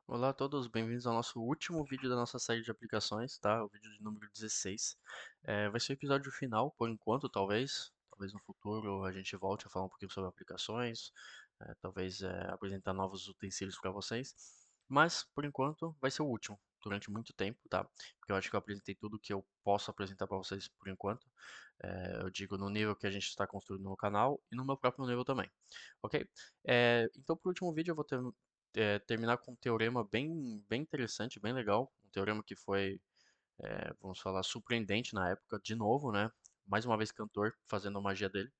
Olá a todos, bem-vindos ao nosso último vídeo da nossa série de aplicações, tá? O vídeo de número 16. Vai ser o episódio final, por enquanto, talvez no futuro a gente volte a falar um pouquinho sobre aplicações, talvez apresentar novos utensílios para vocês, mas por enquanto vai ser o último, durante muito tempo, tá? Porque eu acho que eu apresentei tudo que eu posso apresentar para vocês por enquanto. Eu digo no nível que a gente está construindo no canal e no meu próprio nível também, ok? Então, pro último vídeo eu vou terminar com um teorema bem interessante, bem legal. Um teorema que foi, vamos falar, surpreendente na época, de novo, né? Mais uma vez Cantor fazendo a magia dele,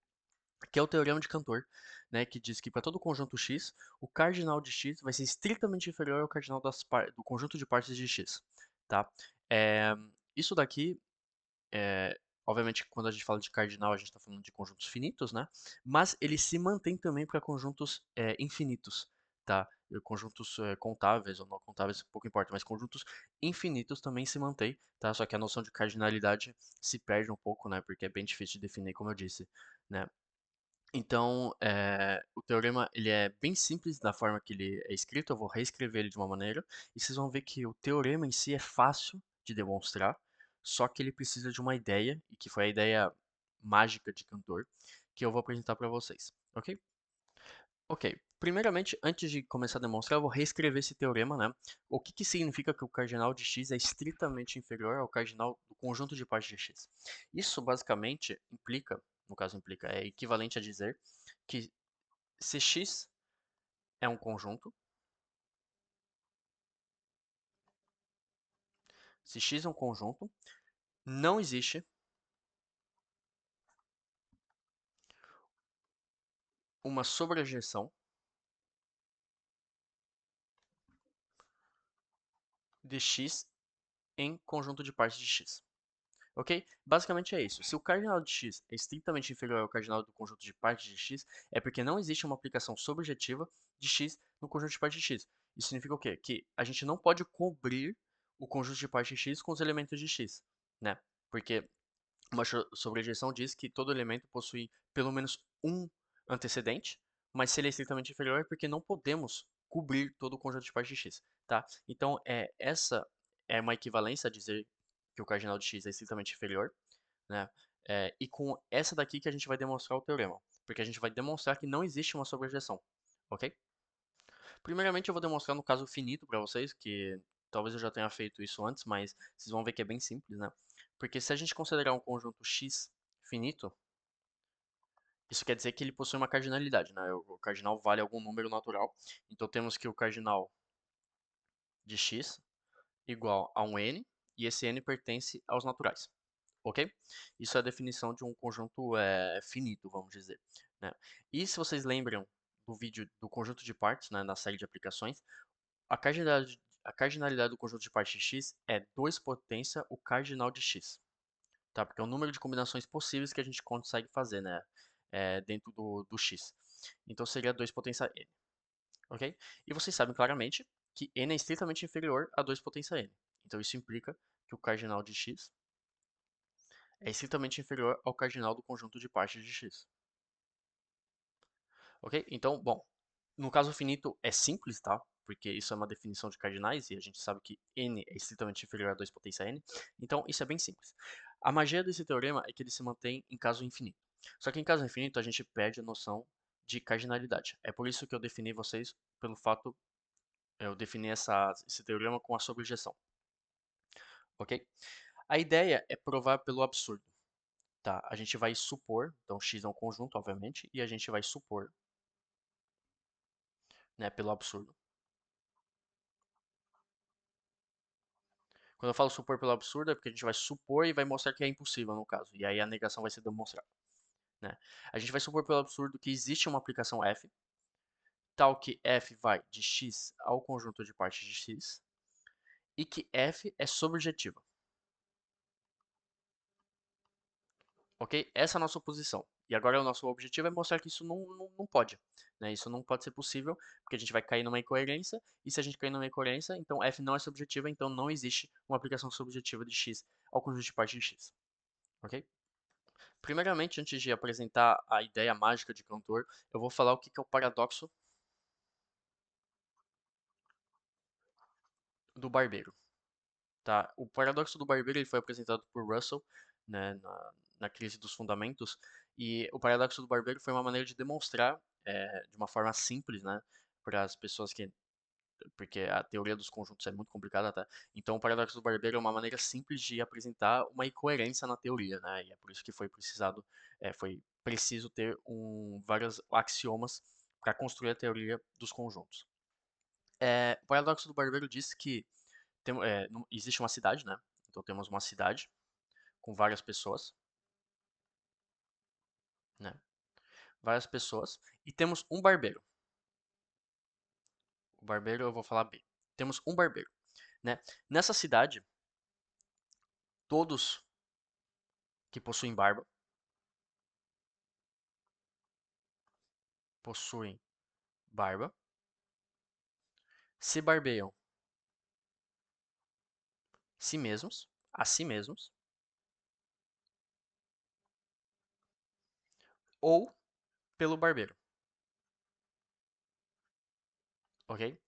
que é o teorema de Cantor, né? Que diz que para todo conjunto X, o cardinal de X vai ser estritamente inferior ao cardinal do conjunto de partes de X, tá? É, isso daqui obviamente, quando a gente fala de cardinal, a gente está falando de conjuntos finitos, né? Mas ele se mantém também para conjuntos infinitos, tá? E conjuntos contáveis ou não contáveis, pouco importa, mas conjuntos infinitos também se mantém, tá? Só que a noção de cardinalidade se perde um pouco, né? Porque é bem difícil de definir, como eu disse, né? Então, o teorema ele é bem simples da forma que ele é escrito. Eu vou reescrever ele de uma maneira e vocês vão ver que o teorema em si é fácil de demonstrar, só que ele precisa de uma ideia, e que foi a ideia mágica de Cantor, que eu vou apresentar para vocês, ok? Ok, primeiramente, antes de começar a demonstrar, eu vou reescrever esse teorema, né? O que que significa que o cardinal de x é estritamente inferior ao cardinal do conjunto de partes de x? Isso basicamente implica, no caso implica, é equivalente a dizer que se x é um conjunto, se x é um conjunto, não existe uma sobrejeção de x em conjunto de partes de x. Ok? Basicamente é isso. Se o cardinal de x é estritamente inferior ao cardinal do conjunto de partes de x, é porque não existe uma aplicação sobrejetiva de x no conjunto de partes de x. Isso significa o quê? Que a gente não pode cobrir o conjunto de partes de x com os elementos de x, né? Porque uma sobrejeção diz que todo elemento possui pelo menos um antecedente, mas se ele é estritamente inferior é porque não podemos cobrir todo o conjunto de partes de x, tá? Então, essa é uma equivalência a dizer que o cardinal de x é estritamente inferior, né? E com essa daqui que a gente vai demonstrar o teorema, porque a gente vai demonstrar que não existe uma sobrejeção, ok? Primeiramente, eu vou demonstrar no caso finito para vocês, que talvez eu já tenha feito isso antes, mas vocês vão ver que é bem simples, né? Porque se a gente considerar um conjunto X finito, isso quer dizer que ele possui uma cardinalidade, né? O cardinal vale algum número natural. Então temos que o cardinal de X igual a um n, e esse n pertence aos naturais, ok? Isso é a definição de um conjunto finito, vamos dizer, né? E se vocês lembram do vídeo do conjunto de partes, né, na série de aplicações, a cardinalidade do conjunto de partes x é 2 potência o cardinal de x, tá? Porque é o número de combinações possíveis que a gente consegue fazer, né? Dentro do x. Então seria 2 potência n, ok? E vocês sabem claramente que n é estritamente inferior a 2 potência n. Então isso implica que o cardinal de x é estritamente inferior ao cardinal do conjunto de partes de x. Ok? Então, bom, no caso finito é simples, tá? Porque isso é uma definição de cardinais e a gente sabe que n é estritamente inferior a 2 potência n. Então, isso é bem simples. A magia desse teorema é que ele se mantém em caso infinito. Só que em caso infinito a gente perde a noção de cardinalidade. É por isso que eu defini vocês pelo fato, eu defini esse teorema com a sobrejeção, ok? A ideia é provar pelo absurdo, tá? A gente vai supor, então x é um conjunto, obviamente, e a gente vai supor, né, pelo absurdo. Quando eu falo supor pelo absurdo, é porque a gente vai supor e vai mostrar que é impossível, no caso. E aí a negação vai ser demonstrada, né? A gente vai supor pelo absurdo que existe uma aplicação f, tal que f vai de x ao conjunto de partes de x, e que f é sobrejetiva, ok? Essa é a nossa posição. E agora o nosso objetivo é mostrar que isso não pode, né? Isso não pode ser possível, porque a gente vai cair numa incoerência, e se a gente cair numa incoerência, então f não é subjetiva, então não existe uma aplicação subjetiva de x ao conjunto de partes de x, ok? Primeiramente, antes de apresentar a ideia mágica de Cantor, eu vou falar o que é o paradoxo do barbeiro, tá? O paradoxo do barbeiro ele foi apresentado por Russell, né, na crise dos fundamentos, e o paradoxo do barbeiro foi uma maneira de demonstrar, de uma forma simples, né, para as pessoas que porque a teoria dos conjuntos é muito complicada, tá? Então, o paradoxo do barbeiro é uma maneira simples de apresentar uma incoerência na teoria, né? E é por isso que foi preciso ter vários axiomas para construir a teoria dos conjuntos. O paradoxo do barbeiro diz que existe uma cidade, né? Então, temos uma cidade com várias pessoas, né? Várias pessoas e temos um barbeiro. O barbeiro eu vou falar B. Temos um barbeiro, né? Nessa cidade, todos que possuem barba possuem barba, se barbeiam a si mesmos, ou pelo barbeiro, ok?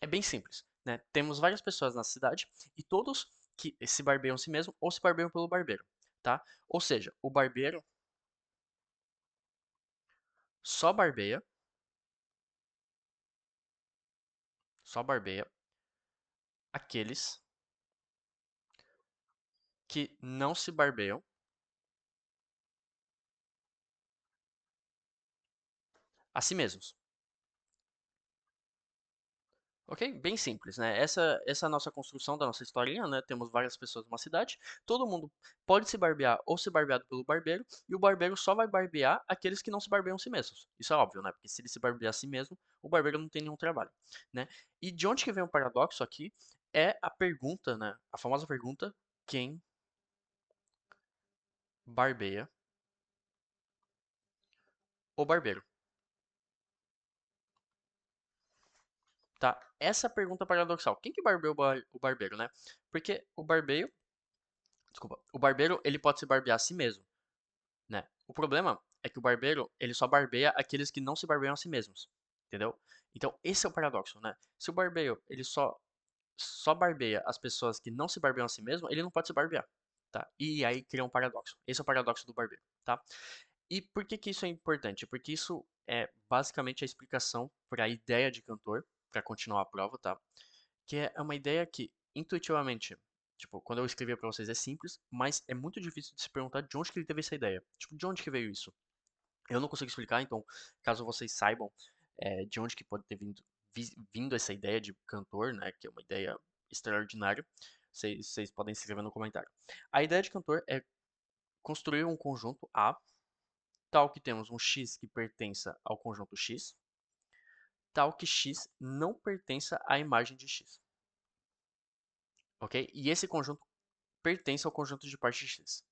É bem simples, né? Temos várias pessoas na cidade e todos que se barbeiam a si mesmo ou se barbeiam pelo barbeiro, tá? Ou seja, o barbeiro só barbeia, só barbeia aqueles que não se barbeiam a si mesmos. Ok? Bem simples, né? Essa é a nossa construção da nossa historinha, né? Temos várias pessoas numa cidade, todo mundo pode se barbear ou ser barbeado pelo barbeiro, e o barbeiro só vai barbear aqueles que não se barbeiam a si mesmos. Isso é óbvio, né? Porque se ele se barbear a si mesmo, o barbeiro não tem nenhum trabalho, né? E de onde que vem o paradoxo aqui é a pergunta, né? A famosa pergunta: quem barbeia o barbeiro? Tá? Essa é a pergunta paradoxal. Quem que barbeia o barbeiro, né? Porque o barbeiro ele pode se barbear a si mesmo, né? O problema é que o barbeiro, ele só barbeia aqueles que não se barbeiam a si mesmos, entendeu? Então, esse é o paradoxo, né? Se o barbeiro, ele só barbeia as pessoas que não se barbeiam a si mesmo, ele não pode se barbear, tá? E aí cria um paradoxo. Esse é o paradoxo do barbeiro, tá? E por que que isso é importante? Porque isso é basicamente a explicação para a ideia de cantor, para continuar a prova, tá? Que é uma ideia que, intuitivamente, tipo, quando eu escrevia pra vocês é simples, mas é muito difícil de se perguntar de onde que ele teve essa ideia. Tipo, de onde que veio isso? Eu não consigo explicar, então, caso vocês saibam de onde que pode ter vindo essa ideia de cantor, né, que é uma ideia extraordinária, vocês podem escrever no comentário. A ideia de cantor é construir um conjunto A, tal que temos um X que pertença ao conjunto X, tal que X não pertença à imagem de X, ok? E esse conjunto pertence ao conjunto de partes x.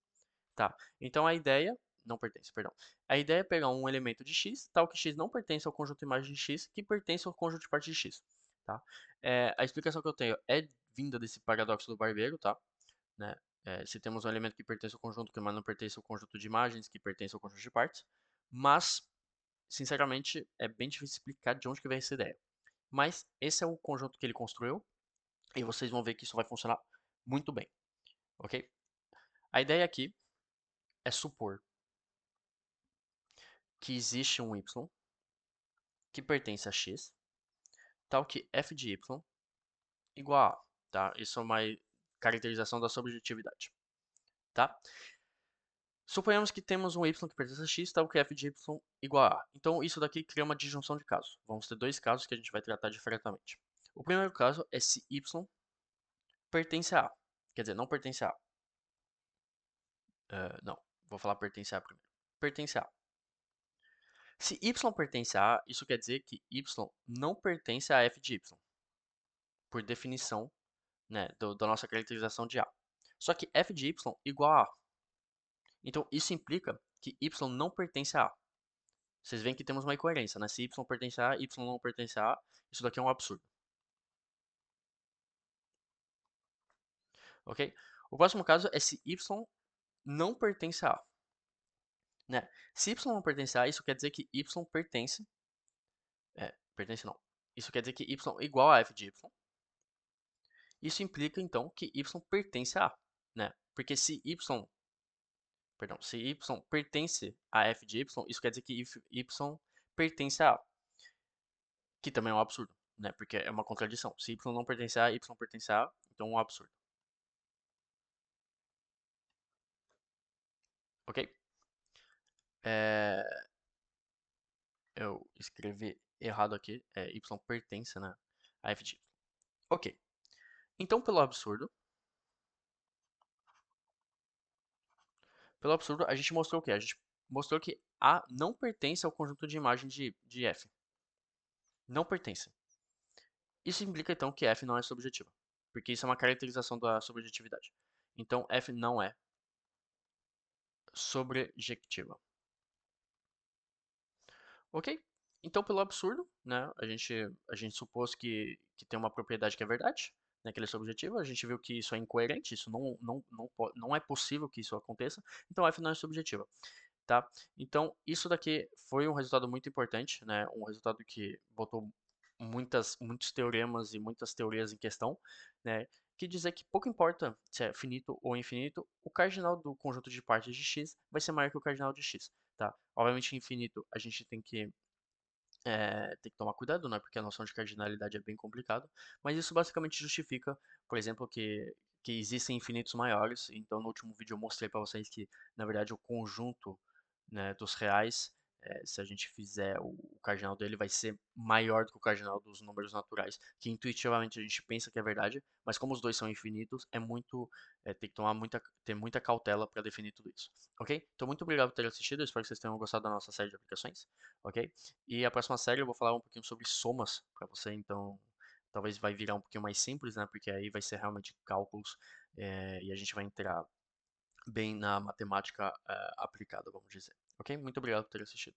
Tá? Então a ideia não pertence, perdão. A ideia é pegar um elemento de x, tal que x não pertence ao conjunto de imagem de x, que pertence ao conjunto de partes de x. Tá? A explicação que eu tenho é vinda desse paradoxo do barbeiro, tá? Né? Se temos um elemento que pertence ao conjunto, que mas não pertence ao conjunto de imagens, que pertence ao conjunto de partes. Mas, sinceramente, é bem difícil explicar de onde que vem essa ideia. Mas esse é o conjunto que ele construiu, e vocês vão ver que isso vai funcionar muito bem, ok? A ideia aqui é supor que existe um y que pertence a x, tal que f de y igual a, tá? Isso é uma caracterização da subjetividade, tá? Suponhamos que temos um y que pertence a x, tal que f de y igual a. Então, isso daqui cria uma disjunção de casos. Vamos ter dois casos que a gente vai tratar diferentamente. O primeiro caso é se y pertence a A. Quer dizer, não pertence a A. Não, vou falar pertence a A primeiro. Pertence a A. Se y pertence a A, isso quer dizer que y não pertence a f de y, por definição, né, da nossa caracterização de A. Só que f de y igual a A. Então, isso implica que y não pertence a A. Vocês veem que temos uma incoerência, né? Se y pertence a A, y não pertence a A, isso daqui é um absurdo. Ok? O próximo caso é se y não pertence a A. Né? Se y não pertence a A, isso quer dizer que y pertence... pertence não. Isso quer dizer que y igual a f de y. Isso implica então que y pertence a A, né? Porque se y, perdão, se y pertence a f de y, isso quer dizer que y pertence a A, que também é um absurdo, né? Porque é uma contradição. Se y não pertence a A, y pertence a A, então é um absurdo, ok? É, eu escrevi errado aqui, y pertence, né, a f de y. Ok, então pelo absurdo a gente mostrou o quê? A gente mostrou que A não pertence ao conjunto de imagem de f. Não pertence. Isso implica então que f não é subjetiva, porque isso é uma caracterização da subjetividade. Então f não é sobrejetiva. Ok? Então, pelo absurdo, né, a gente supôs que tem uma propriedade que é verdade, né, que ele é subjetivo, a gente viu que isso é incoerente, isso não é possível que isso aconteça, então f não é subjetiva, tá? Então, isso daqui foi um resultado muito importante, né, um resultado que botou muitos teoremas e muitas teorias em questão, né, que dizer que pouco importa se é finito ou infinito, o cardinal do conjunto de partes de x vai ser maior que o cardinal de x, tá? Obviamente, infinito a gente tem que tomar cuidado, né? Porque a noção de cardinalidade é bem complicado. Mas isso basicamente justifica, por exemplo, que existem infinitos maiores. Então, no último vídeo eu mostrei para vocês que, na verdade, o conjunto, né, dos reais, se a gente fizer o cardinal dele, vai ser maior do que o cardinal dos números naturais, que intuitivamente a gente pensa que é verdade, mas como os dois são infinitos, tem que ter muita cautela para definir tudo isso, ok? Então, muito obrigado por ter assistido, eu espero que vocês tenham gostado da nossa série de aplicações, ok? E a próxima série eu vou falar um pouquinho sobre somas para você, então talvez vai virar um pouquinho mais simples, né? Porque aí vai ser realmente cálculos e a gente vai entrar bem na matemática aplicada, vamos dizer. Ok? Muito obrigado por ter assistido.